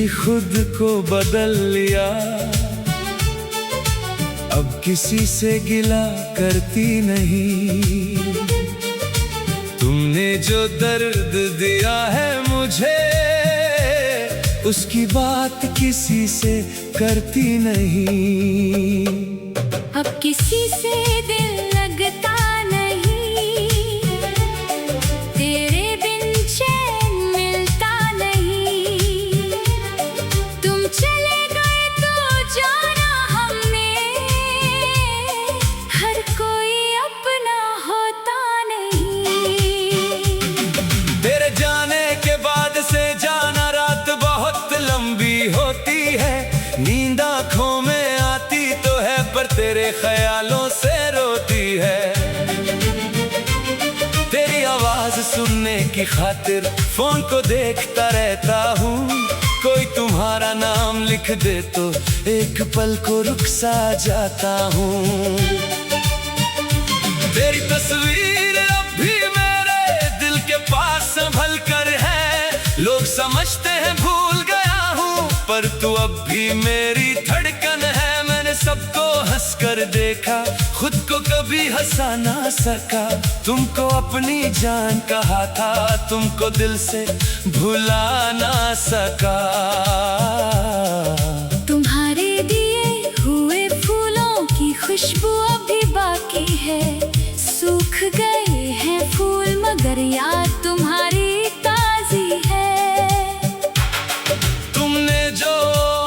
खुद को बदल लिया, अब किसी से गिला करती नहीं। तुमने जो दर्द दिया है मुझे, उसकी बात किसी से करती नहीं। अब किसी से दिल लगता नहीं, तेरे बिन चैन मिलता नहीं। तुम चले गए तो जाना हमने, हर कोई अपना होता नहीं। तेरे जाने के बाद से जाना रात बहुत लंबी होती है। नींद आँखों में आती तो है, पर तेरे ख्यालों से रोती है। तेरी आवाज सुनने की खातिर फोन को देखता रहता हूँ। कोई तुम्हारा नाम लिख दे तो एक पल को रुक सा जाता हूँ। तेरी तस्वीर अब भी मेरे दिल के पास संभल कर है। लोग समझते हैं भूल गया हूँ, पर तू अब भी मेरी धड़कन है। मैंने सबको हंस कर देखा, खुद को कभी हंसा ना सका। तुमको अपनी जान कहा था, तुमको दिल से भुला ना सका। तुम्हारे दिए हुए फूलों की खुशबू अभी बाकी है। सूख गए हैं फूल मगर याद तुम्हारी ताजी है। तुमने जो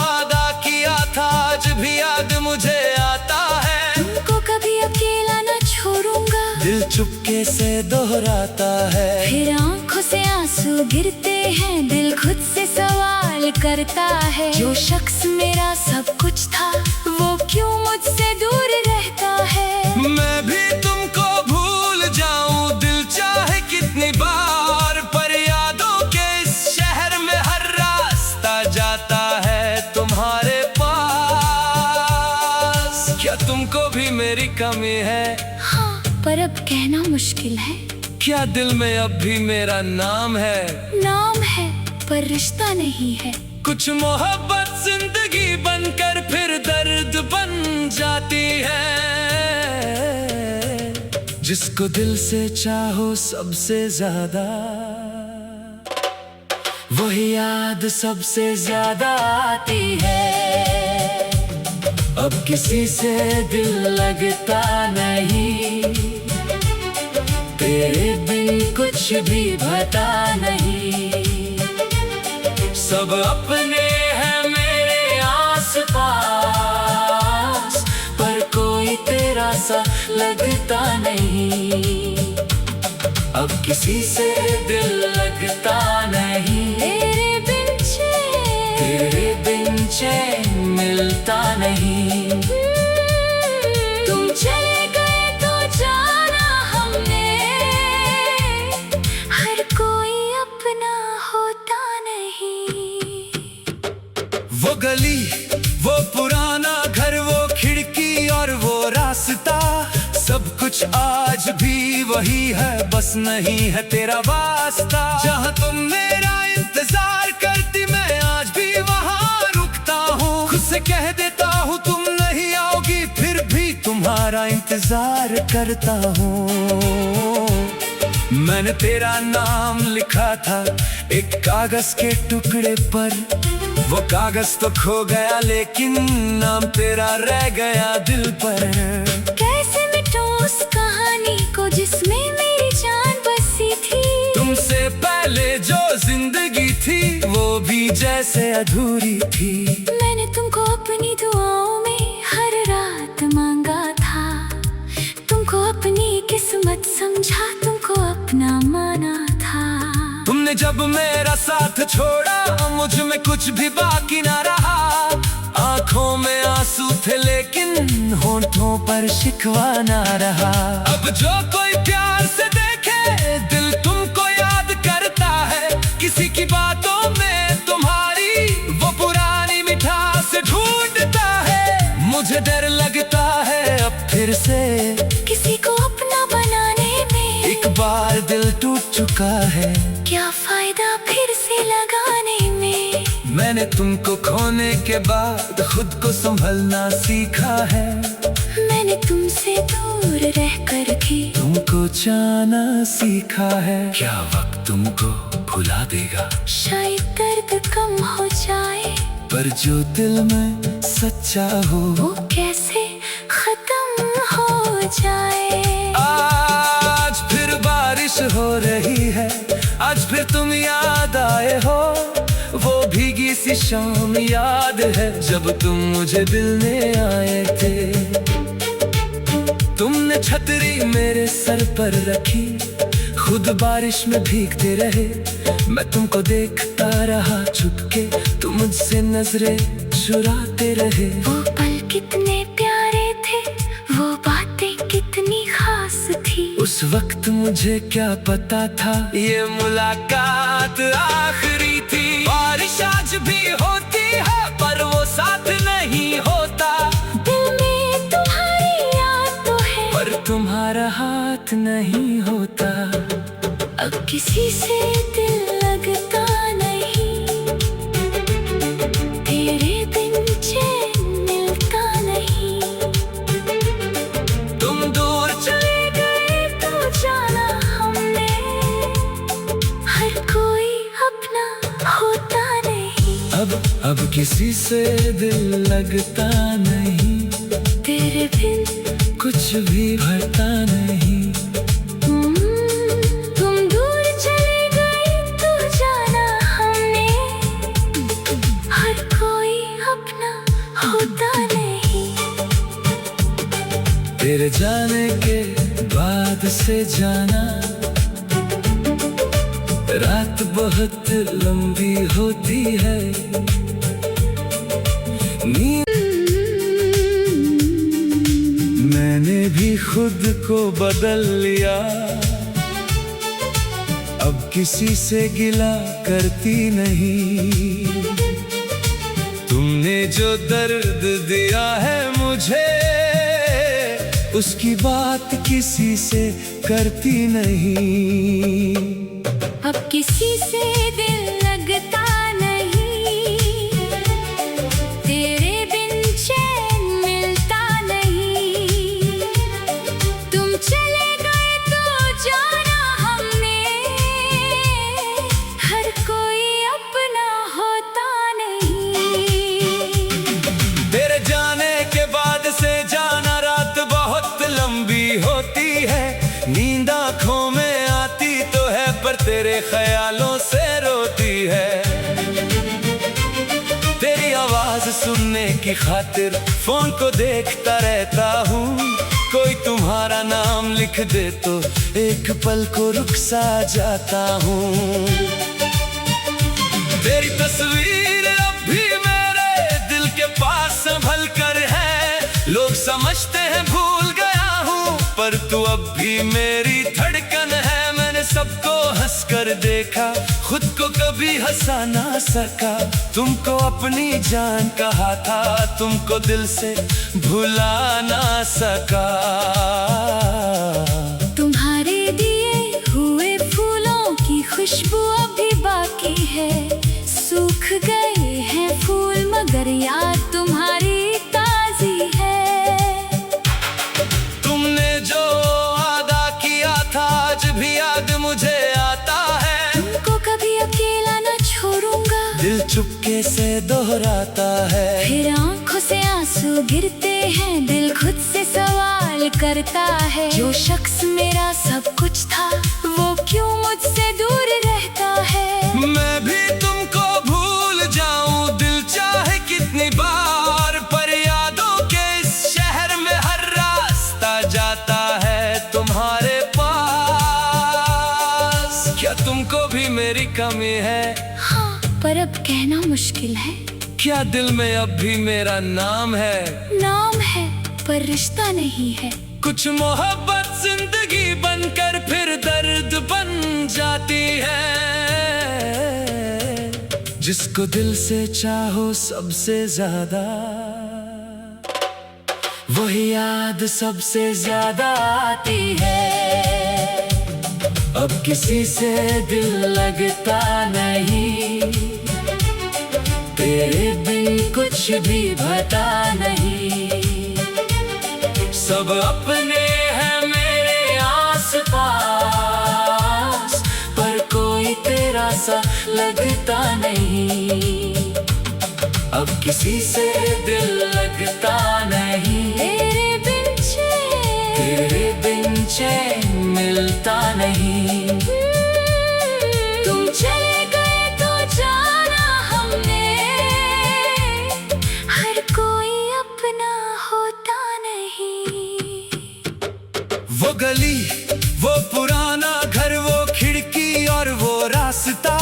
वादा किया था आज भी याद मुझे आता है। तुमको कभी अकेला न छोड़ूंगा, दिल चुपके से दोहराता है। फिर आंखों से आंसू गिरते हैं, दिल खुद से सवाल करता है। जो शख्स मेरा सब कुछ था, वो क्यों मुझसे दूर रहता है। मैं भी तुमको भूल जाऊं, दिल चाहे कितनी बार, पर यादों के इस शहर में हर रास्ता जाता है तुम्हारे पास। क्या तुमको भी मेरी कमी है? हाँ, पर अब कहना मुश्किल है। क्या दिल में अब भी मेरा नाम है? नाम है पर रिश्ता नहीं है। कुछ मोहब्बत जिंदगी बनकर फिर दर्द बन जाती है। जिसको दिल से चाहो सबसे ज्यादा, वही याद सबसे ज्यादा आती है। अब किसी से दिल लगता नहीं, तेरे बिन कुछ भी पता नहीं। सब अपने हैं मेरे आस पास, पर कोई तेरा सा लगता नहीं। अब किसी से दिल लगता नहीं, तेरे बिन चैन मिलता नहीं। तुम चले गए तो जाना हमने, हर कोई अपना होता नहीं। वो गली, वो पुराना घर, वो खिड़की और वो रास्ता, सब कुछ आज भी वही है, बस नहीं है तेरा वास्ता। जहाँ तुम मेरा इंतजार करती, मैं आज भी वहाँ रुकता हूँ। खुद से कह देता हूँ तुम नहीं आओगी, फिर भी तुम्हारा इंतजार करता हूँ। मैंने तेरा नाम लिखा था एक कागज के टुकड़े पर, वो कागज तो खो गया लेकिन नाम तेरा रह गया दिल पर। कैसे मिटूं उस कहानी को जिसमें मेरी जान बसी थी। तुमसे पहले जो जिंदगी थी, वो भी जैसे अधूरी थी। मैंने तुमको अपनी दुआओं में हर रात मांगा था। तुमको अपनी किस्मत समझा, तुमको अपना माना था। तुमने जब मेरा साथ छोड़ा, मुझ में कुछ भी बाकी ना रहा। आंखों में आंसू थे लेकिन होंठों पर शिकवा ना रहा। अब जो कोई प्यार से देखे, दिल तुमको याद करता है। किसी की बातों में तुम्हारी वो पुरानी मिठास ढूंढता है। मुझे डर लगता है अब फिर से किसी को अपना बनाने में। एक बार दिल टूट चुका है, क्या फायदा फिर से लगाने में। में। मैंने तुमको खोने के बाद खुद को संभलना सीखा है। मैंने तुमसे दूर रह कर भी तुमको जाना सीखा है। क्या वक्त तुमको भुला देगा? शायद दर्द कम हो जाए, पर जो दिल में सच्चा हो वो कैसे खत्म हो जाए। आज फिर बारिश हो रही है, आज फिर तुम याद आए हो। वो भीगी सी शाम याद है जब तुम मुझे मिलने आए थे। तुमने छतरी मेरे सर पर रखी, खुद बारिश में भीगते रहे। मैं तुमको देखता रहा चुपके, तुम मुझसे नजरें चुराते रहे। वो पल कितने प्यारे थे, वो बातें कितनी खास थी। उस वक्त मुझे क्या पता था ये मुलाकात आखिरी थी। बारिश आज भी होती है पर वो साथ नहीं होता। दिल में तुम्हारी याद तो है, पर तुम्हारा हाथ नहीं होता। अब किसी से दिल लगता नहीं, तेरे बिन चैन मिलता नहीं। तुम दूर चले गए तो जाना हमने, हर कोई अपना होता नहीं। अब किसी से दिल लगता नहीं, तेरे बिन कुछ भी भरता नहीं। तुम दूर चले गए तो जाना हमने, हर कोई अपना होता नहीं। तेरे जाने के बाद से जाना, रात बहुत लंबी होती है। नींद मैंने भी खुद को बदल लिया, अब किसी से गिला करती नहीं। तुमने जो दर्द दिया है मुझे, उसकी बात किसी से करती नहीं। अब किसी से दिल लगता नहीं, तेरे बिन चैन मिलता नहीं। तुम चले गए तो जाना हमने, हर कोई अपना होता नहीं। तेरे जाने के बाद से जाना, रात बहुत लंबी होती है। नींद आँखों में आती तो है पर तेरे ख्यालों से रोती है। तेरी आवाज सुनने की खातिर फोन को देखता रहता हूँ। कोई तुम्हारा नाम लिख दे तो एक पल को रुक सा जाता हूँ। तेरी तस्वीर अब भी मेरे दिल के पास संभल कर है। लोग समझते हैं भूल गया हूँ, पर तू अब भी मेरी धड़कन है। मैंने सबको हंस कर देखा, खुद को कभी हंसा ना सका। तुमको अपनी जान कहा था, तुमको दिल से भुला ना सका। तुम्हारे दिए हुए फूलों की खुशबू अभी बाकी है। सूख गए हैं फूल मगर याद तुम्हारी ताजी है। तुमने जो वादा किया था आज भी याद मुझे आता है। तुमको कभी अकेला न छोड़ूंगा, दिल चुपके से दोहराता है। फिर आंखों से आंसू गिरते हैं, दिल खुद से सवाल करता है। जो शख्स मेरा सब कुछ था वो क्यों मुझसे दूर रहता है। मैं भी तुमको भूल जाऊं दिल चाहे कितनी बार, पर यादों के इस शहर में हर रास्ता जाता है तुम्हारे पास। क्या तुमको भी मेरी कमी है? हाँ, पर अब कहना मुश्किल है। क्या दिल में अब भी मेरा नाम है? नाम है पर रिश्ता नहीं है। कुछ मोहब्बत जिंदगी बनकर फिर दर्द बन जाती है। जिसको दिल से चाहो सबसे ज्यादा, वही याद सबसे ज्यादा आती है। अब किसी से दिल लगता नहीं, कुछ भी भरता नहीं। सब अपने हैं मेरे आस-पास, पर कोई तेरा सा लगता नहीं। अब किसी से दिल लगता नहीं। तेरे बिन चैन मिलता नहीं। तुम चले गए तो जाना हमने, हर कोई अपना होता नहीं। वो गली, वो पुराना घर, वो खिड़की और वो रास्ता,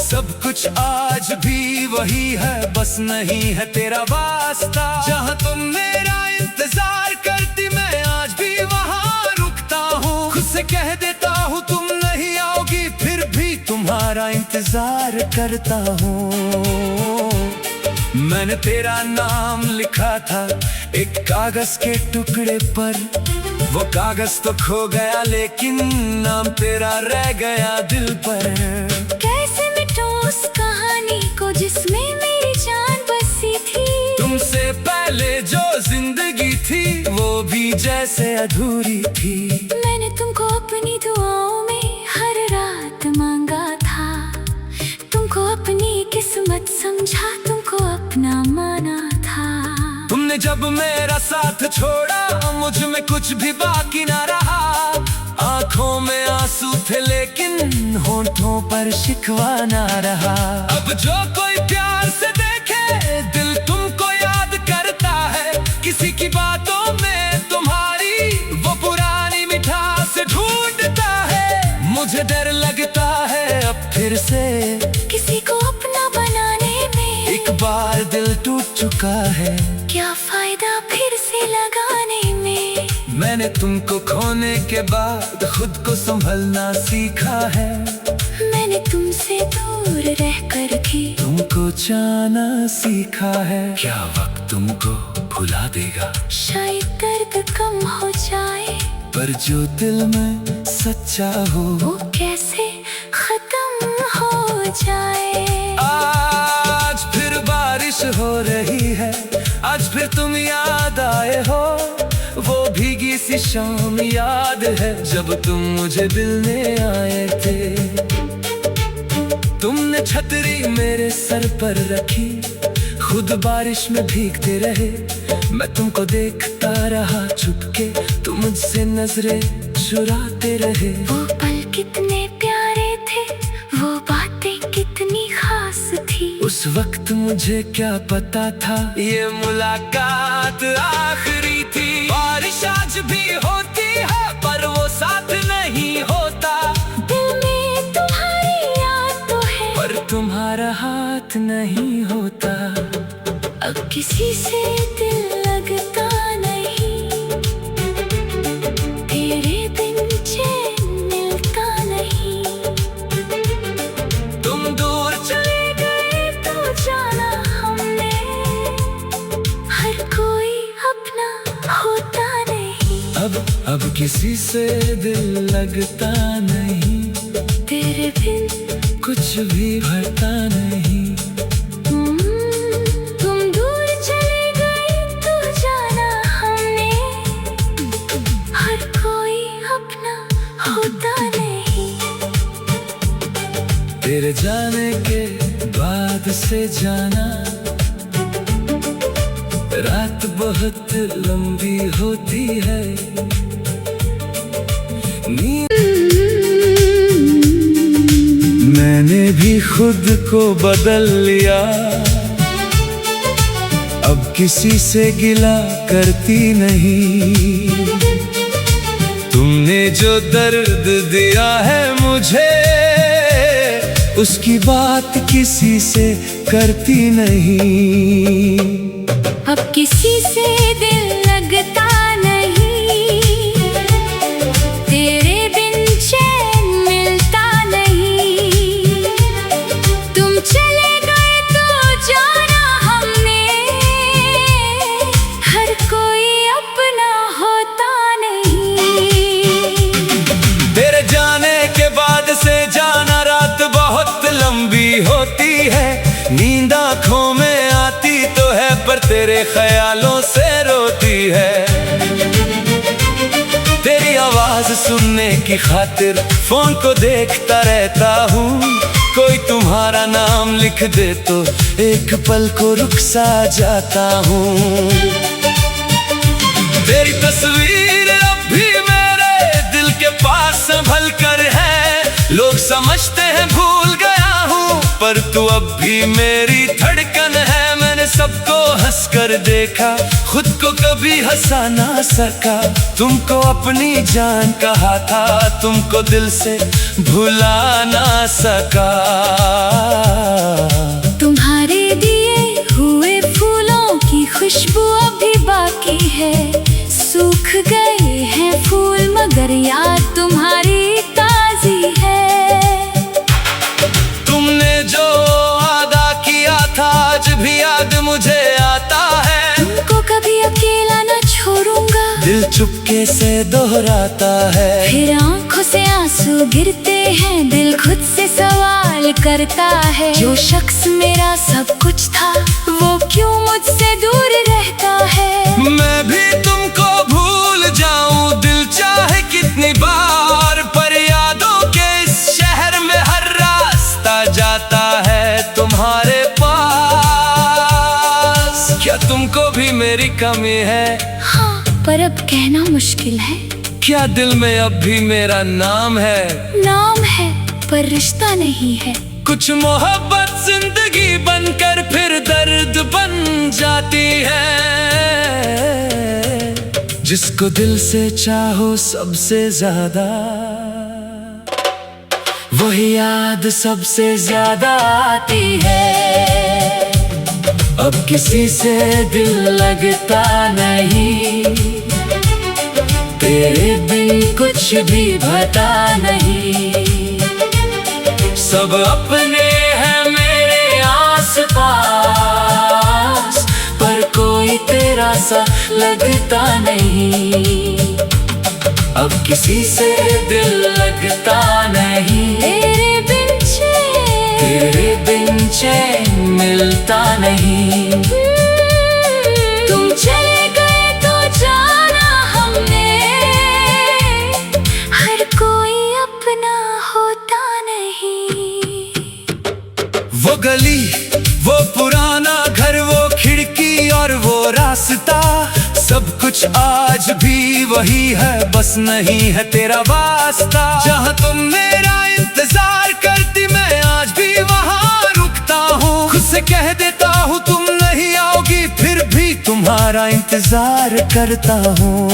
सब कुछ आज भी वही है, बस नहीं है तेरा वास्ता। जहाँ तुम मेरा इंतजार करती, मैं आज भी वहाँ रुकता हूँ। खुद से कह देता हूँ तुम नहीं आओगी, फिर भी तुम्हारा इंतजार करता हूँ। मैंने तेरा नाम लिखा था एक कागज के टुकड़े पर, वो कागज तो खो गया लेकिन नाम तेरा रह गया दिल पर। कैसे मिटूं उस कहानी को जिसमें मेरी जान बसी थी। तुमसे पहले जो जिंदगी थी वो भी जैसे अधूरी थी। मैंने तुमको अपनी दुआओं में हर रात मांगा था, तुमको अपनी किस्मत समझा, तुमको अपना माना था। तुमने जब मेरा साथ छोड़ा, मुझ में कुछ भी बाकी ना रहा। आंखों में आंसू थे लेकिन होंठों पर शिकवा ना रहा। अब जो कोई प्यार से देखे, दिल तुमको याद करता है। किसी की बातों में तुम्हारी वो पुरानी मिठास ढूंढता है। मुझे डर लगता है अब फिर से किसी को अपना बनाने में। एक बार दिल टूट चुका है, क्या फायदा फिर से लगाने में। मैंने तुमको खोने के बाद खुद को संभलना सीखा है। मैंने तुमसे दूर रहकर भी तुमको जाना सीखा है। क्या वक्त तुमको भुला देगा? शायद दर्द कम हो जाए, पर जो दिल में सच्चा हो वो कैसे खत्म हो जाए। आज फिर बारिश हो रही है, आज फिर तुम याद आए हो। वो भीगी सी शाम याद है जब तुम मुझे मिलने आए थे। तुमने छतरी मेरे सर पर रखी, खुद बारिश में भीगते रहे। मैं तुमको देखता रहा चुपके, तुम मुझसे नजरें चुराते रहे। वो पल कितने प्यारे थे, वो बातें कितनी खास थी। उस वक्त मुझे क्या पता था ये मुलाकात आखिरी थी। बारिश आज भी होती है पर वो साथ नहीं होता। दिल में तुम्हारी याद तो है, पर तुम्हारा हाथ नहीं होता। अब किसी से दिल लगता नहीं। तेरे बिन चैन मिलता नहीं। तुम दूर चले गए तो जाना हमने, हर कोई अपना होता नहीं। अब किसी से दिल लगता नहीं। तेरे बिन कुछ भी भरता नहीं। तुम दूर चले गए तो जाना हमने, हर कोई अपना होता नहीं। तेरे जाने के बाद से जाना, रात बहुत लंबी होती है। मैंने भी खुद को बदल लिया, अब किसी से गिला करती नहीं। तुमने जो दर्द दिया है मुझे, उसकी बात किसी से करती नहीं। अब किसी से दिल लगता नहीं। तेरे बिन चैन मिलता नहीं। तुम चले गए तो जाना हमने, हर कोई अपना होता नहीं। तेरे जाने के बाद से जाना, रात बहुत लंबी होती है। नींद आँखों में आती तो है ख्यालों से रोती है। तेरी आवाज सुनने की खातिर फोन को देखता रहता हूँ। कोई तुम्हारा नाम लिख दे तो एक पल को रुक सा जाता हूँ। तेरी तस्वीर अब भी मेरे दिल के पास संभल कर है। लोग समझते हैं भूल गया हूँ, पर तू अब भी मेरी धड़कन है। मैंने सबको हंसकर देखा, खुद को कभी हंसा ना सका। तुमको अपनी जान कहा था, तुमको दिल से भुला ना सका। तुम्हारे दिए हुए फूलों की खुशबू अभी बाकी है। सूख गए हैं फूल मगर याद तुम्हारी ताजी है। तुमने जो वादा किया था आज भी याद मुझे आता है। तुमको कभी अकेला न छोड़ूंगा, दिल चुपके से दोहराता है। फिर आंखों से आंसू गिरते हैं, दिल खुद से सवाल करता है। जो शख्स मेरा सब कुछ था वो क्यों मुझसे दूर रहता है। मैं भी तुमको भूल जाऊं दिल चाहे कितनी बार, पर यादों के इस शहर में हर रास्ता जाता है तुम्हारे पास। क्या तुमको भी मेरी कमी है? हाँ, पर अब कहना मुश्किल है। क्या दिल में अब भी मेरा नाम है? नाम है पर रिश्ता नहीं है। कुछ मोहब्बत जिंदगी बनकर फिर दर्द बन जाती है। जिसको दिल से चाहो सबसे ज्यादा, वही याद सबसे ज्यादा आती है। अब किसी से दिल लगता नहीं, तेरे बिन कुछ भी पता नहीं। सब अपने हैं मेरे आस पास, पर कोई तेरा सा लगता नहीं। अब किसी से दिल लगता नहीं, तेरे बिन चैन मिलता नहीं। तुम चले गए तो जाना हमने, हर कोई अपना होता नहीं। वो गली, वो पुराना घर, वो खिड़की और वो रास्ता, सब कुछ आज भी वही है, बस नहीं है तेरा वास्ता। जहाँ तुम मेरा इंतजार करती मैं आज भी वहाँ रुकता हूँ। खुद से कह देता हूँ तुम नहीं आओगी, फिर भी तुम्हारा इंतजार करता हूँ।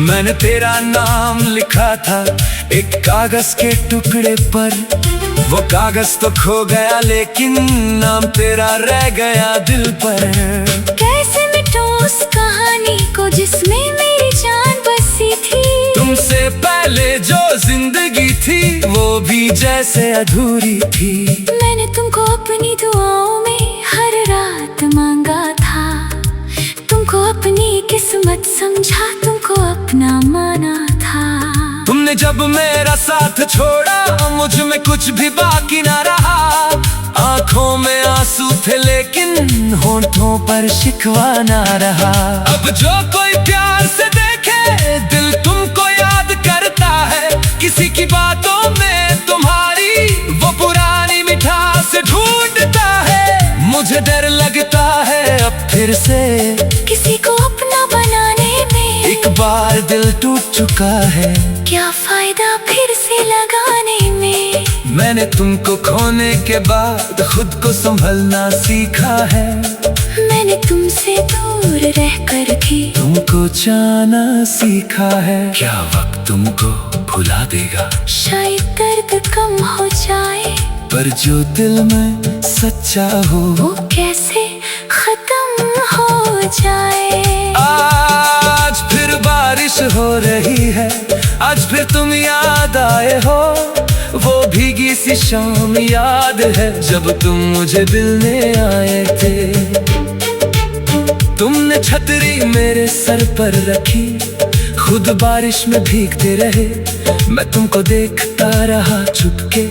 मैंने तेरा नाम लिखा था एक कागज के टुकड़े पर, वो कागज तो खो गया लेकिन नाम तेरा रह गया दिल पर। कैसे मिटूं उस कहानी को जिसमें मेरी जान बसी थी। तुमसे पहले जो जिंदगी थी वो भी जैसे अधूरी थी। मैंने तुमको अपनी दुआओं में हर रात मांगा था। तुमको अपनी किस्मत समझा, तुमको अपना माना था। तुमने जब मेरा साथ छोड़ा मुझ में कुछ भी बाकी ना रहा। आंखों में आंसू थे लेकिन होंठों पर शिकवा ना रहा। अब जो कोई प्यार से देखे दिल तुमको याद करता है। किसी की बातों में तुम्हारी वो पुरानी मिठास ढूंढता है। मुझे डर लगता है अब फिर से किसी को अपना बनाने में। एक बार दिल टूट चुका है, क्या फायदा फिर से लगाने में। मैंने तुमको खोने के बाद खुद को संभलना सीखा है। मैंने तुमसे दूर रहकर भी तुमको जाना सीखा है। क्या वक्त तुमको भुला देगा? शायद दर्द कम हो जाए, पर जो दिल में सच्चा हो वो कैसे खत्म हो जाए। आज फिर बारिश हो रही है, आज फिर तुम याद आए हो। वो भीगी सी शाम याद है जब तुम मुझे मिलने आए थे। तुमने छतरी मेरे सर पर रखी, खुद बारिश में भीगते रहे। मैं तुमको देखता रहा चुपके।